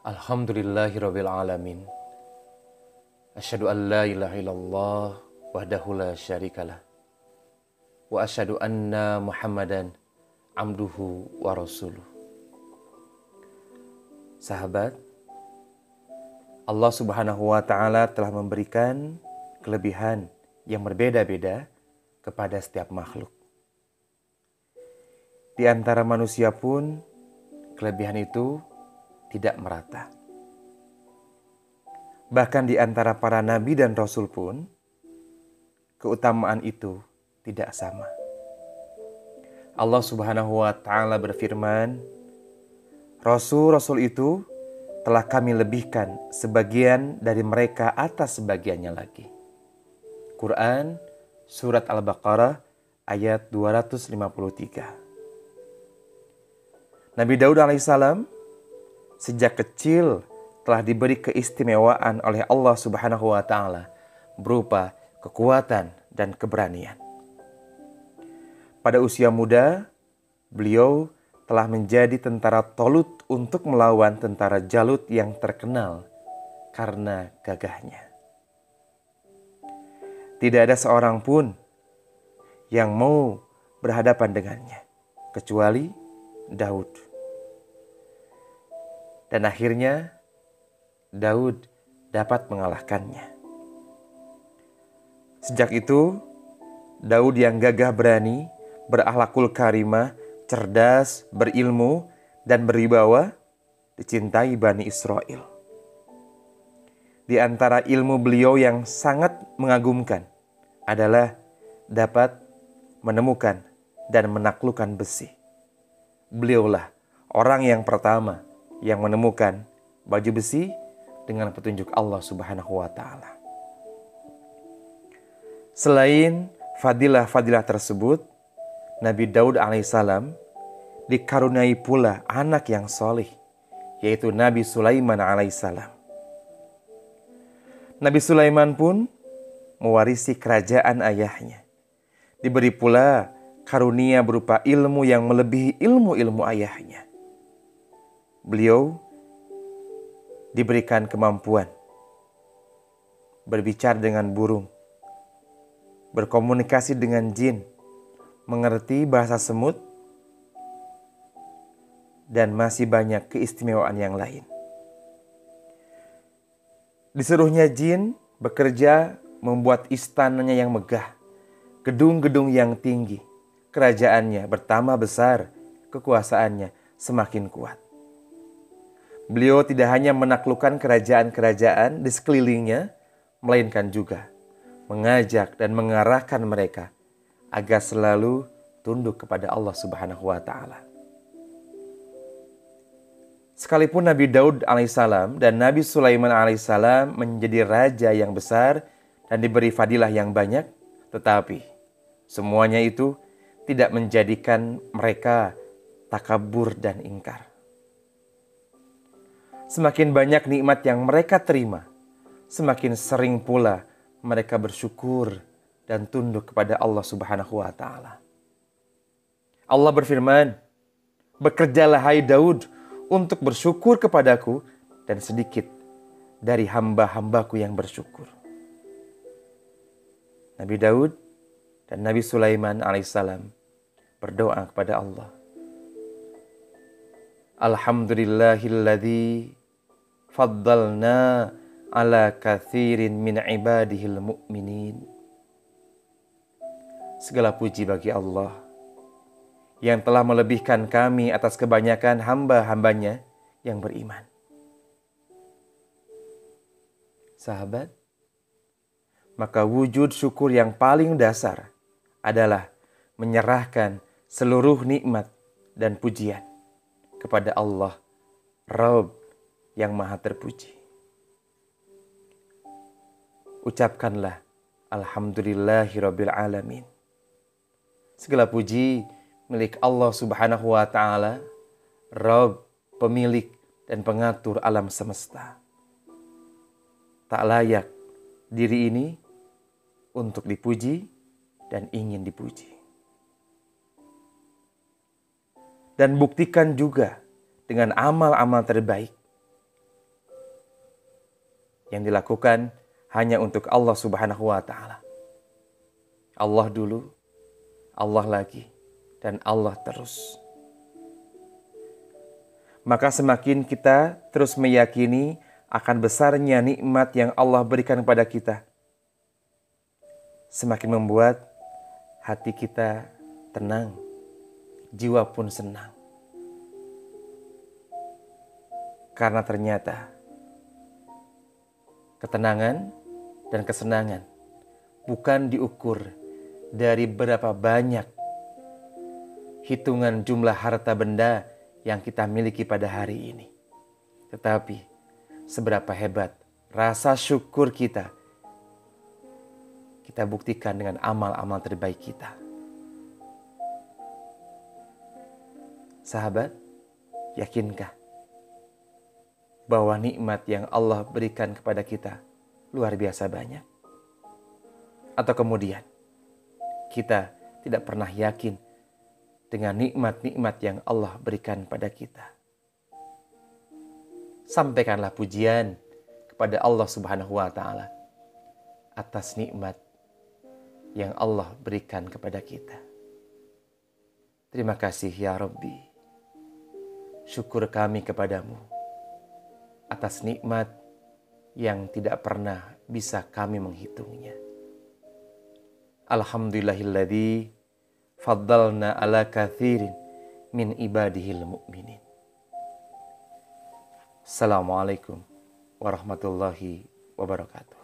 Alhamdulillahirabbil alamin. Asyhadu an la ilaha illallah wahdahu la syarikalah. Wa asyhadu anna Muhammadan abduhu wa rasuluh. Sahabat, Allah Subhanahu wa taala telah memberikan kelebihan yang berbeda-beda kepada setiap makhluk. Di antara manusia pun kelebihan itu tidak merata. Bahkan di antara para nabi dan rasul pun, keutamaan itu tidak sama. Allah Subhanahu wa taala berfirman, Rasul-rasul itu telah kami lebihkan sebagian dari mereka atas sebagiannya lagi. Quran Surat Al-Baqarah ayat 253. Nabi Daud alaihissalam sejak kecil telah diberi keistimewaan oleh Allah Subhanahu wa taala berupa kekuatan dan keberanian. Pada usia muda, beliau telah menjadi tentara Tolut untuk melawan tentara Jalut yang terkenal karena gagahnya. Tidak ada seorang pun yang mau berhadapan dengannya, kecuali Daud. Dan akhirnya Daud dapat mengalahkannya. Sejak itu, Daud yang gagah berani, berakhlakul karimah, cerdas, berilmu, dan berwibawa, dicintai Bani Israel. Di antara ilmu beliau yang sangat mengagumkan adalah dapat menemukan dan menaklukkan besi. Beliaulah orang yang pertama yang menemukan baju besi dengan petunjuk Allah Subhanahu wa taala. Selain fadilah-fadilah tersebut, Nabi Daud alaihissalam dikaruniai pula anak yang soleh, yaitu Nabi Sulaiman alaihissalam. Nabi Sulaiman pun mewarisi kerajaan ayahnya. Diberi pula karunia berupa ilmu yang melebihi ilmu-ilmu ayahnya. Beliau diberikan kemampuan berbicara dengan burung, berkomunikasi dengan jin, mengerti bahasa semut, dan masih banyak keistimewaan yang lain. Disuruhnya jin bekerja membuat istananya yang megah, gedung-gedung yang tinggi, kerajaannya bertambah besar, kekuasaannya semakin kuat. Beliau tidak hanya menaklukkan kerajaan-kerajaan di sekelilingnya, melainkan juga mengajak dan mengarahkan mereka agar selalu tunduk kepada Allah Subhanahu wa taala. Sekalipun Nabi Daud alaihissalam dan Nabi Sulaiman alaihissalam menjadi raja yang besar dan diberi fadilah yang banyak, tetapi semuanya itu tidak menjadikan mereka takabur dan ingkar. Semakin banyak nikmat yang mereka terima, semakin sering pula mereka bersyukur dan tunduk kepada Allah Subhanahu wa taala. Allah berfirman, "Bekerjalah hai Daud untuk bersyukur kepadaku, dan sedikit dari hamba-hambaku yang bersyukur." Nabi Daud dan Nabi Sulaiman alaihissalam berdoa kepada Allah. Alhamdulillahilladzi faddalna ala kathirin min ibadihil mu'minin. Segala puji bagi Allah yang telah melebihkan kami atas kebanyakan hamba-hambanya yang beriman. Sahabat, maka wujud syukur yang paling dasar adalah menyerahkan seluruh nikmat dan pujian kepada Allah, Rabb yang maha terpuji. Ucapkanlah Alhamdulillahirabbil alamin. Segala puji milik Allah Subhanahu wa taala, Rabb, pemilik dan pengatur alam semesta. Tak layak diri ini untuk dipuji dan ingin dipuji. Dan buktikan juga dengan amal-amal terbaik yang dilakukan hanya untuk Allah Subhanahu wa Ta'ala. Allah dulu, Allah lagi, dan Allah terus. Maka semakin kita terus meyakini akan besarnya nikmat yang Allah berikan kepada kita, semakin membuat hati kita tenang, jiwa pun senang. Karena ternyata ketenangan dan kesenangan bukan diukur dari berapa banyak hitungan jumlah harta benda yang kita miliki pada hari ini, tetapi seberapa hebat rasa syukur kita buktikan dengan amal-amal terbaik kita. Sahabat, yakinkah bahwa nikmat yang Allah berikan kepada kita luar biasa banyak? Atau kemudian kita tidak pernah yakin dengan nikmat-nikmat yang Allah berikan pada kita? Sampaikanlah pujian kepada Allah Subhanahu wa Ta'ala atas nikmat yang Allah berikan kepada kita. Terima kasih ya Rabbi. Syukur kami kepadamu atas nikmat yang tidak pernah bisa kami menghitungnya. Alhamdulillahilladzi faddalna ala kathirin min ibadihil mu'minin. Assalamualaikum warahmatullahi wabarakatuh.